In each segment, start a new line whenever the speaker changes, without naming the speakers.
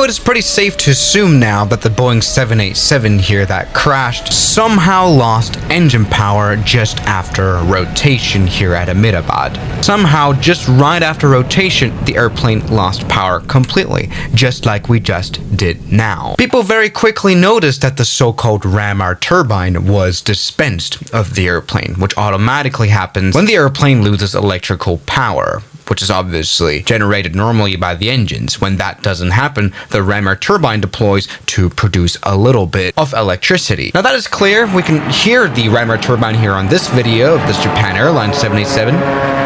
it is pretty safe to assume now that the Boeing 787 here that crashed somehow lost engine power just after rotation here at Ahmedabad. Somehow, just right after rotation, the airplane lost power completely, just like we just did now. People very quickly noticed that the so-called Ramar turbine was dispensed of the airplane, which automatically happens when the airplane loses electrical power, which is obviously generated normally by the engines. When that doesn't happen, the Ramar turbine deploys to produce a little bit of electricity. Now that is clear. We can hear the Ramar turbine here on this video of this Japan Airlines 787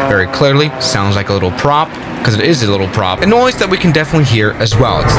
very clearly. Sounds like a little prop, because it is a little prop. A noise that we can definitely hear as well. It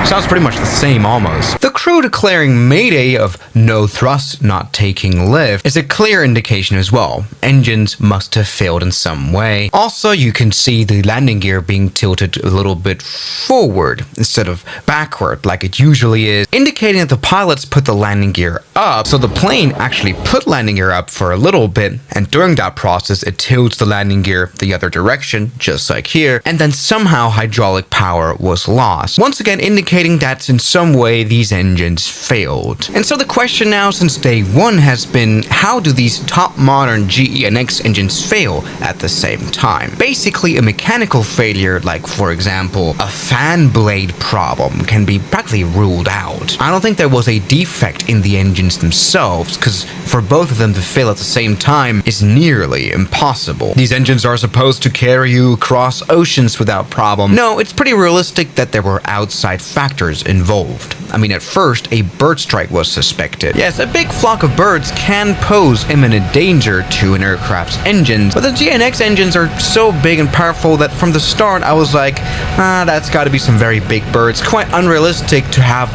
sounds pretty much the same almost. The crew declaring mayday of no thrust not taking lift is a clear indication as well. Engines must have failed in some way. Also, you can see the landing gear being tilted a little bit forward instead of backward like it usually is, indicating that the pilots put the landing gear up. So the plane actually put landing gear up for a little bit, and during that process it tilts the landing gear the other direction, just like here, and then somehow hydraulic power was lost. Once again indicating that in some way these engines failed. And so the question now since day one has been, how do these top modern GE NX engines fail at the same time? Basically, a mechanical failure, like for example a fan blade problem, can be practically ruled out. I don't think there was a defect in the engines themselves, because for both of them to fail at the same time is nearly impossible. These engines are supposed to carry you across oceans without problem. No, it's pretty realistic that there were outside factors involved. I mean, at first, a bird strike was suspected. Yes, a big flock of birds can pose imminent danger to an aircraft's engines, but the GNX engines are so big and powerful that from the start I was like, that's gotta be some very big birds. Quite unrealistic to have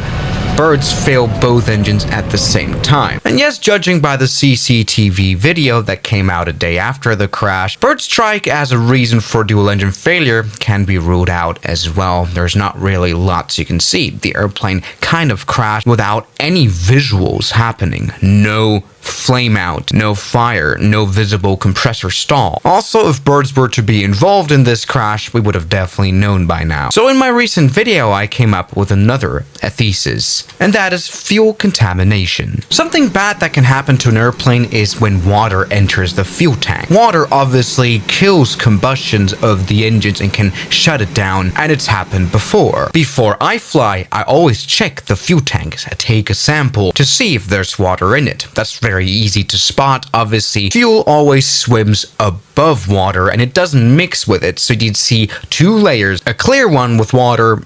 birds fail both engines at the same time. And yes, judging by the CCTV video that came out a day after the crash, bird strike as a reason for dual engine failure can be ruled out as well. There's not really lots you can see. The airplane kind of crashed without any visuals happening. No flame out, no fire, no visible compressor stall. Also, if birds were to be involved in this crash, we would have definitely known by now. So in my recent video, I came up with another thesis, and that is fuel contamination. Something bad that can happen to an airplane is when water enters the fuel tank. Water obviously kills combustions of the engines and can shut it down, and it's happened before. Before I fly, I always check the fuel tanks. I take a sample to see if there's water in it. That's very easy to spot. Obviously, fuel always swims above water and it doesn't mix with it, so you'd see two layers, a clear one with water